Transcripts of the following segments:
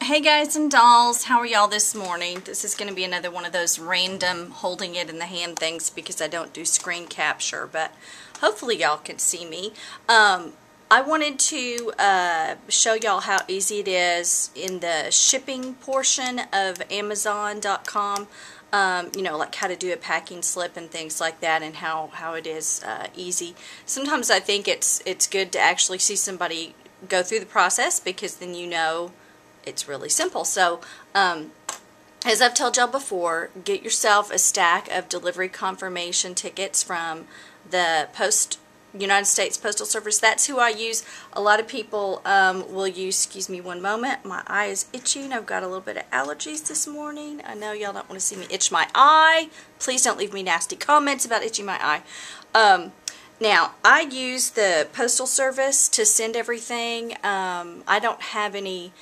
Hey guys and dolls, how are y'all this morning? This is going to be another one of those random holding it in the hand things because I don't do screen capture, but hopefully y'all can see me. I wanted to show y'all how easy it is in the shipping portion of Amazon.com. You know, like how to do a packing slip and things like that, and how it is easy. Sometimes I think it's good to actually see somebody go through the process, because then you know it's really simple. So, as I've told y'all before, get yourself a stack of delivery confirmation tickets from the United States Postal Service. That's who I use. A lot of people will use, excuse me one moment, my eye is itching. I've got a little bit of allergies this morning. I know y'all don't want to see me itch my eye. Please don't leave me nasty comments about itching my eye. Now, I use the Postal Service to send everything. I don't have any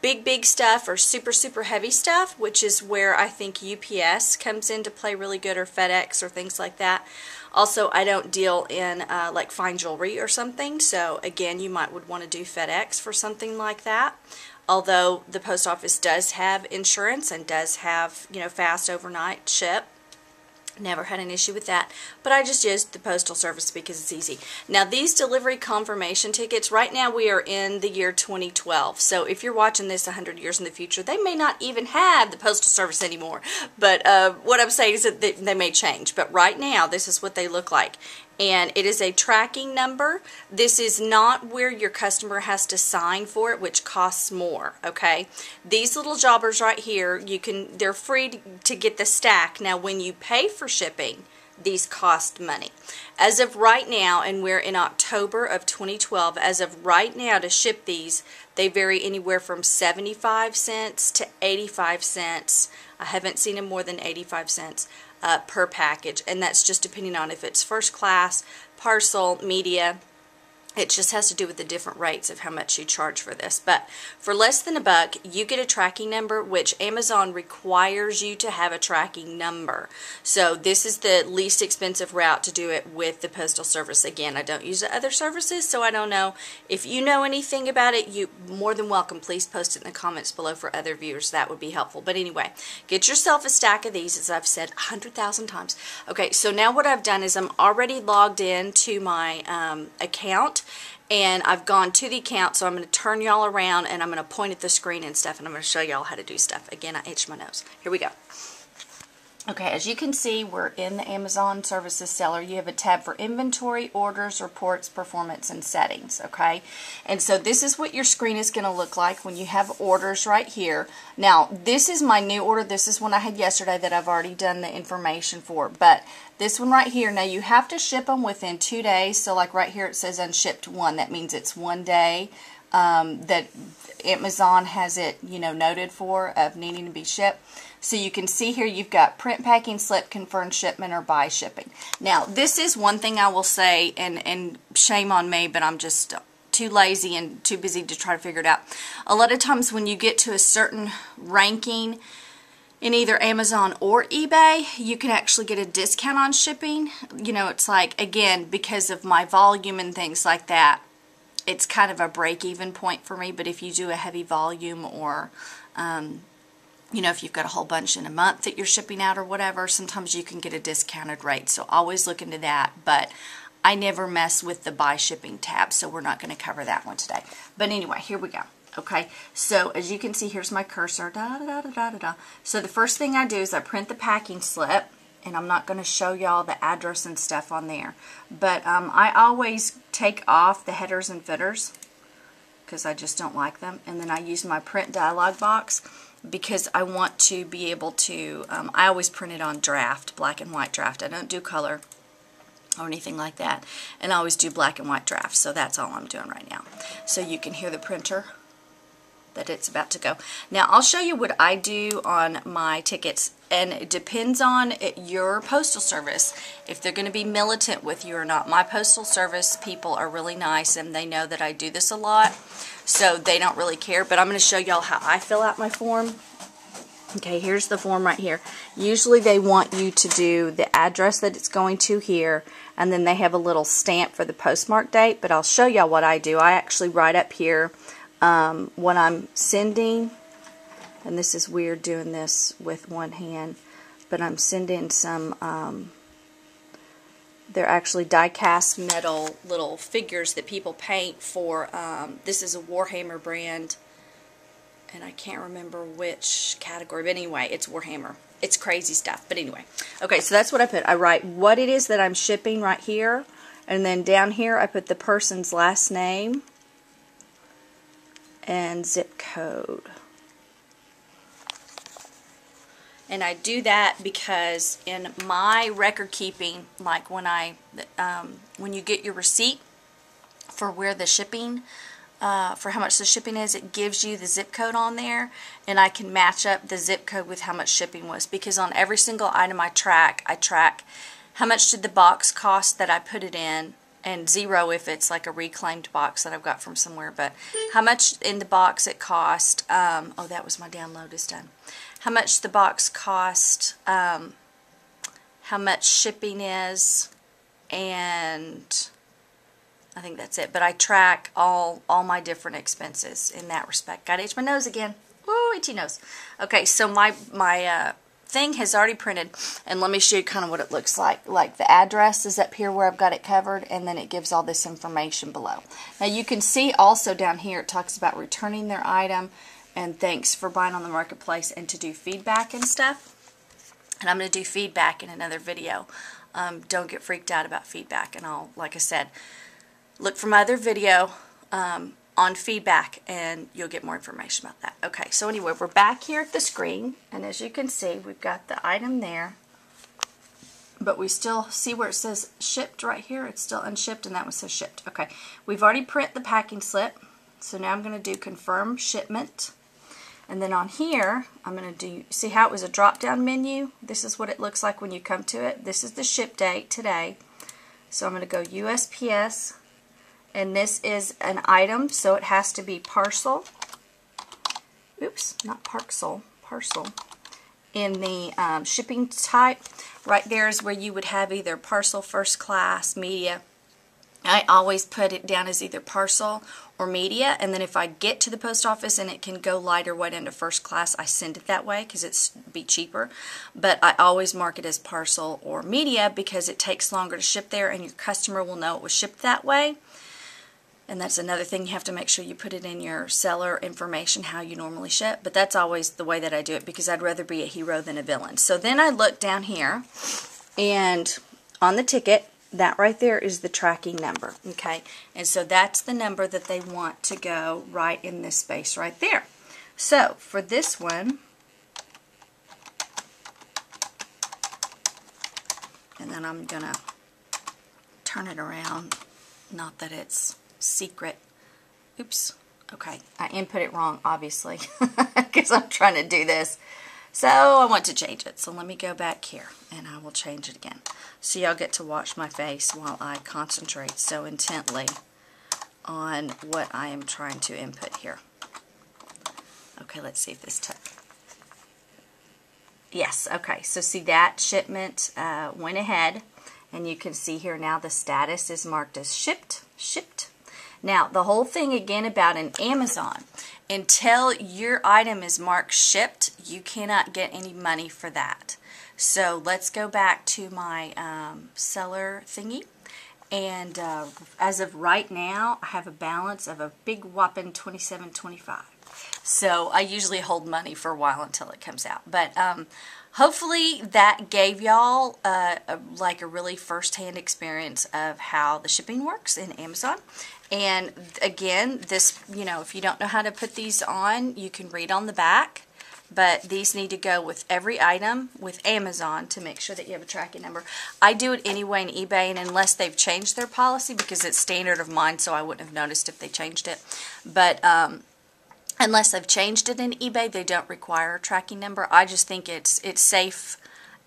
big stuff or super heavy stuff, which is where I think UPS comes into play really good, or FedEx or things like that. Also, I don't deal in like fine jewelry or something, so again, you would want to do FedEx for something like that. Although the post office does have insurance and does have, you know, fast overnight ship. Never had an issue with that, but I just used the Postal Service because it's easy. Now, these delivery confirmation tickets, right now we are in the year 2012, so if you're watching this 100 years in the future, they may not even have the Postal Service anymore, but what I'm saying is that they may change, but right now this is what they look like. And it is a tracking number. This is not where your customer has to sign for it, which costs more, okay? These little jobbers right here, they're free to get the stack. Now, when you pay for shipping, these cost money. As of right now, and we're in October of 2012, as of right now to ship these, they vary anywhere from 75 cents to 85 cents. I haven't seen them more than 85 cents. Per package, and that's just depending on if it's first class, parcel, media. It just has to do with the different rates of how much you charge for this. But for less than $1, you get a tracking number, which Amazon requires you to have a tracking number. So this is the least expensive route to do it with the Postal Service. Again, I don't use the other services, so I don't know. If you know anything about it, you're more than welcome. Please post it in the comments below for other viewers. That would be helpful. But anyway, get yourself a stack of these, as I've said 100,000 times. Okay, so now what I've done is I'm already logged in to my account. And I've gone to the account, so I'm going to turn y'all around and I'm going to point at the screen and stuff, and I'm going to show y'all how to do stuff. Again, I itched my nose. Here we go. Okay, as you can see, we're in the Amazon Services Seller. You have a tab for inventory, orders, reports, performance, and settings, okay? And so this is what your screen is going to look like when you have orders right here. Now, this is my new order. This is one I had yesterday that I've already done the information for. But this one right here, now you have to ship them within 2 days. So like right here it says unshipped 1. That means it's 1 day that Amazon has it, you know, noted for of needing to be shipped. So you can see here you've got print, packing, slip, confirmed shipment, or buy shipping. Now, this is one thing I will say, and shame on me, but I'm just too lazy and too busy to try to figure it out. A lot of times when you get to a certain ranking in either Amazon or eBay, you can actually get a discount on shipping. You know, it's like, again, because of my volume and things like that, it's kind of a break-even point for me. But if you do a heavy volume, or you know, if you've got a whole bunch in a month that you're shipping out or whatever, sometimes you can get a discounted rate. So always look into that. But I never mess with the buy shipping tab, so we're not going to cover that one today. But anyway, here we go. Okay, so as you can see, here's my cursor. So the first thing I do is I print the packing slip, and I'm not going to show y'all the address and stuff on there. But I always take off the headers and footers because I just don't like them. And then I use my print dialog box because I want to be able to, I always print it on draft, black and white draft. I don't do color or anything like that. And I always do black and white draft, so that's all I'm doing right now. So you can hear the printer that it's about to go. Now, I'll show you what I do on my tickets, and it depends on your postal service, if they're going to be militant with you or not. My postal service people are really nice, and they know that I do this a lot, so they don't really care. But I'm going to show y'all how I fill out my form. Okay, here's the form right here. Usually they want you to do the address that it's going to here, and then they have a little stamp for the postmark date, but I'll show y'all what I do. I actually write up here what I'm sending and this is weird doing this with one hand, but I'm sending some, they're actually die-cast metal little figures that people paint for, this is a Warhammer brand, and I can't remember which category, but anyway, it's Warhammer. It's crazy stuff, but anyway. Okay, so that's what I put. I write what it is that I'm shipping right here, and then down here I put the person's last name and zip code. And I do that because in my record keeping, like when you get your receipt for where the shipping, for how much the shipping is, it gives you the zip code on there, and I can match up the zip code with how much shipping was, because on every single item I track how much did the box cost that I put it in, and 0 if it's like a reclaimed box that I've got from somewhere, but how much in the box it cost, oh, that was my download is done, how much the box cost, how much shipping is, and I think that's it. But I track all my different expenses in that respect. Got to itch my nose again. Woo, itchy nose. Okay, so my thing has already printed, and let me show you kind of what it looks like. Like the address is up here where I've got it covered, and then it gives all this information below. Now you can see also down here it talks about returning their item, and thanks for buying on the marketplace, and to do feedback and stuff. And I'm going to do feedback in another video. Don't get freaked out about feedback, and I'll, like I said, look for my other video on feedback, and you'll get more information about that. Okay, so anyway, we're back here at the screen, and as you can see, we've got the item there, but we still see where it says shipped right here. It's still unshipped, and that one says shipped. Okay, we've already printed the packing slip, so now I'm going to do confirm shipment, and then on here, I'm going to do, see how it was a drop-down menu? This is what it looks like when you come to it. This is the ship date today, so I'm going to go USPS, and this is an item, so it has to be parcel. Oops, not parcel, parcel. In the shipping type, right there is where you would have either parcel, first class, media. I always put it down as either parcel or media, and then if I get to the post office and it can go light or wet into first class, I send it that way because it's be cheaper. But I always mark it as parcel or media because it takes longer to ship there, and your customer will know it was shipped that way. And that's another thing, you have to make sure you put it in your seller information how you normally ship, but that's always the way that I do it because I'd rather be a hero than a villain. So then I look down here, and on the ticket, that right there is the tracking number, okay? And so that's the number that they want to go right in this space right there. So for this one, and then I'm gonna turn it around, not that it's secret. Oops. Okay, I input it wrong, obviously, because I'm trying to do this. So I want to change it. So let me go back here, and I will change it again. So y'all get to watch my face while I concentrate so intently on what I am trying to input here. Okay, let's see if this took. Yes, okay, so see that shipment went ahead, and you can see here now the status is marked as shipped, shipped. Now, the whole thing again about an Amazon, until your item is marked shipped, you cannot get any money for that. So let's go back to my seller thingy, and as of right now, I have a balance of a big whopping $27.25. So I usually hold money for a while until it comes out. But hopefully that gave y'all like a really first-hand experience of how the shipping works in Amazon. And again, this, you know, if you don't know how to put these on, you can read on the back. But these need to go with every item with Amazon to make sure that you have a tracking number. I do it anyway in eBay, and unless they've changed their policy, because it's standard of mine, so I wouldn't have noticed if they changed it. But unless they've changed it in eBay, they don't require a tracking number. I just think it's safe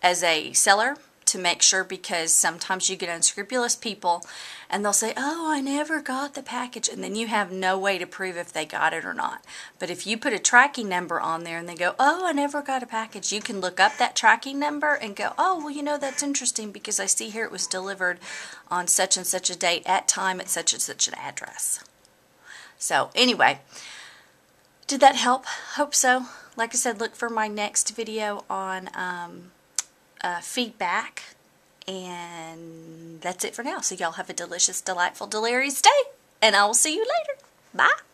as a seller to make sure, because sometimes you get unscrupulous people and they'll say, oh, I never got the package, and then you have no way to prove if they got it or not. But if you put a tracking number on there and they go, oh, I never got a package, you can look up that tracking number and go, oh, well, you know, that's interesting because I see here it was delivered on such and such a date at time at such and such an address. So anyway, did that help? Hope so. like I said, look for my next video on feedback. And that's it for now. So y'all have a delicious, delightful, delirious day. And I will see you later. Bye.